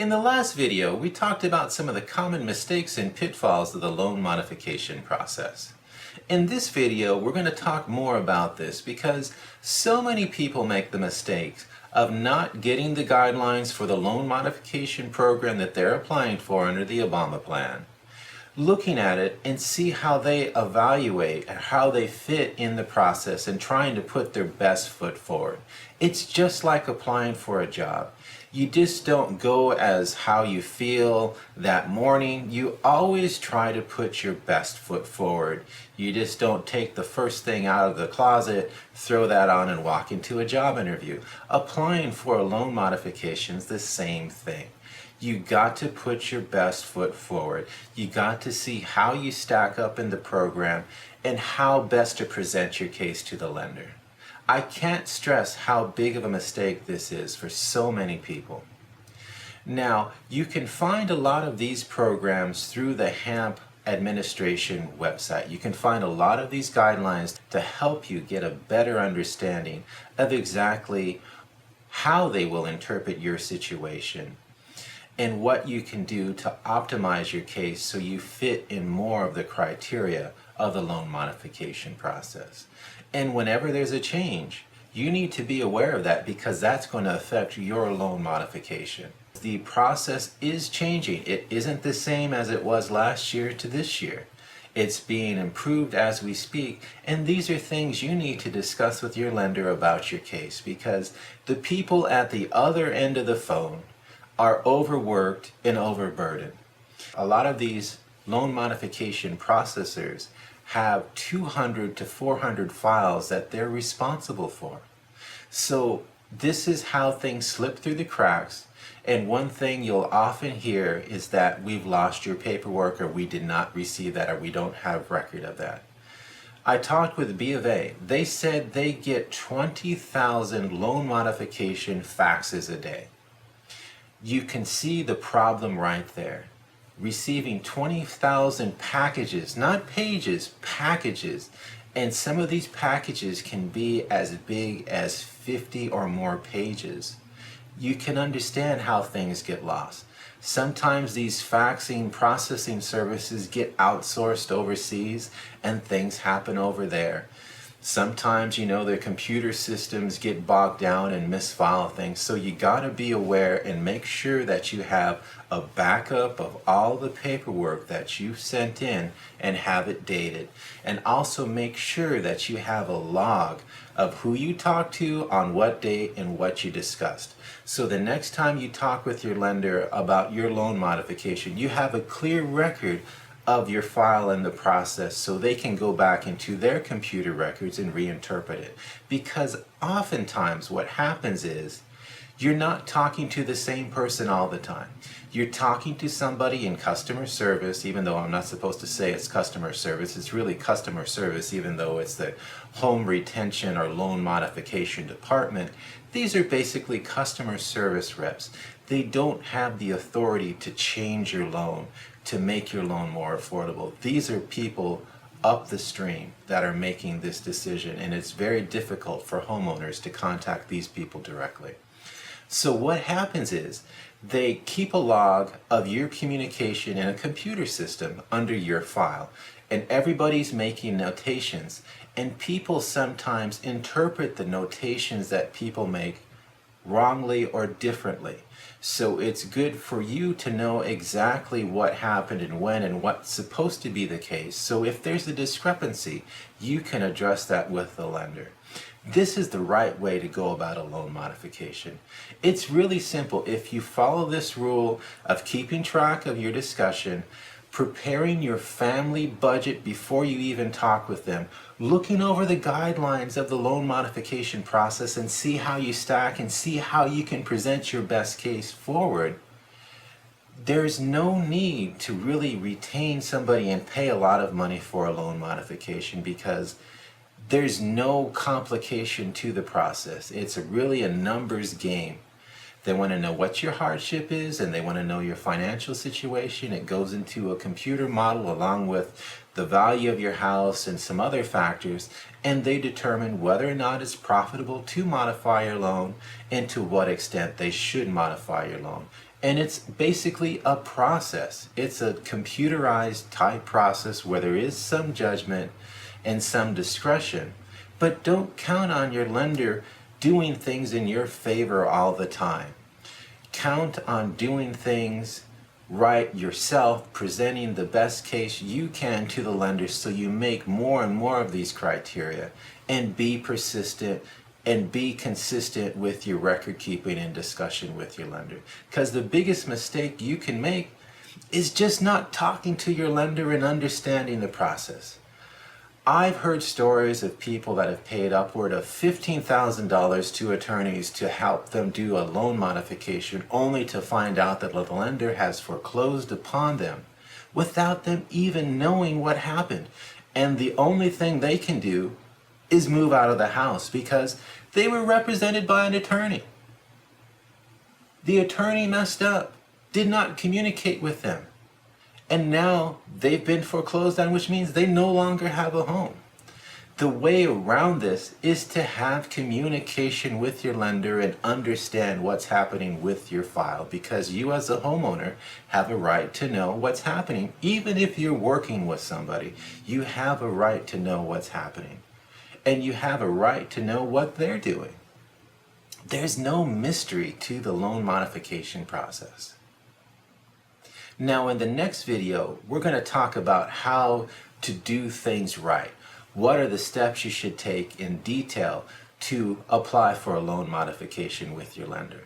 In the last video, we talked about some of the common mistakes and pitfalls of the loan modification process. In this video, we're going to talk more about this because so many people make the mistake of not getting the guidelines for the loan modification program that they're applying for under the Obama plan, looking at it and see how they evaluate and how they fit in the process and trying to put their best foot forward. It's just like applying for a job. You just don't go as how you feel that morning. You always try to put your best foot forward. You just don't take the first thing out of the closet, throw that on and walk into a job interview. Applying for a loan modification is the same thing. You got to put your best foot forward. You got to see how you stack up in the program and how best to present your case to the lender. I can't stress how big of a mistake this is for so many people. Now, you can find a lot of these programs through the HAMP administration website. You can find a lot of these guidelines to help you get a better understanding of exactly how they will interpret your situation and what you can do to optimize your case so you fit in more of the criteria of the loan modification process. And whenever there's a change, you need to be aware of that because that's going to affect your loan modification. The process is changing. It isn't the same as it was last year to this year. It's being improved as we speak, and these are things you need to discuss with your lender about your case because the people at the other end of the phone are overworked and overburdened. A lot of these loan modification processors have 200 to 400 files that they're responsible for. So this is how things slip through the cracks, and one thing you'll often hear is that we've lost your paperwork or we did not receive that or we don't have record of that. I talked with B of A. They said they get 20,000 loan modification faxes a day. You can see the problem right there. Receiving 20,000 packages, not pages, packages. And some of these packages can be as big as 50 or more pages. You can understand how things get lost. Sometimes these faxing processing services get outsourced overseas and things happen over there. Sometimes, their computer systems get bogged down and misfile things. So you got to be aware and make sure that you have a backup of all the paperwork that you sent in and have it dated. And also make sure that you have a log of who you talked to on what date and what you discussed. So the next time you talk with your lender about your loan modification, you have a clear record of your file in the process so they can go back into their computer records and reinterpret it. Because oftentimes what happens is you're not talking to the same person all the time. You're talking to somebody in customer service, even though I'm not supposed to say it's customer service. It's really customer service, even though it's the home retention or loan modification department. These are basically customer service reps. They don't have the authority to change your loan, to make your loan more affordable. These are people up the stream that are making this decision, and it's very difficult for homeowners to contact these people directly. So what happens is they keep a log of your communication in a computer system under your file, and everybody's making notations, and people sometimes interpret the notations that people make wrongly or differently. So it's good for you to know exactly what happened and when and what's supposed to be the case. So if there's a discrepancy, you can address that with the lender. This is the right way to go about a loan modification. It's really simple. If you follow this rule of keeping track of your discussion, preparing your family budget before you even talk with them, looking over the guidelines of the loan modification process and see how you stack and see how you can present your best case forward, there's no need to really retain somebody and pay a lot of money for a loan modification because there's no complication to the process. It's really a numbers game. They want to know what your hardship is and they want to know your financial situation. It goes into a computer model along with the value of your house and some other factors, and they determine whether or not it's profitable to modify your loan and to what extent they should modify your loan. And it's basically a process. It's a computerized type process where there is some judgment and some discretion. But don't count on your lender doing things in your favor all the time. Count on doing things right yourself, presenting the best case you can to the lender so you make more and more of these criteria, and be persistent and be consistent with your record keeping and discussion with your lender. Because the biggest mistake you can make is just not talking to your lender and understanding the process. I've heard stories of people that have paid upward of $15,000 to attorneys to help them do a loan modification, only to find out that the lender has foreclosed upon them without them even knowing what happened. And the only thing they can do is move out of the house because they were represented by an attorney. The attorney messed up, did not communicate with them. And now they've been foreclosed on, which means they no longer have a home. The way around this is to have communication with your lender and understand what's happening with your file, because you as a homeowner have a right to know what's happening. Even if you're working with somebody, you have a right to know what's happening. And you have a right to know what they're doing. There's no mystery to the loan modification process. Now in the next video, we're going to talk about how to do things right. What are the steps you should take in detail to apply for a loan modification with your lender?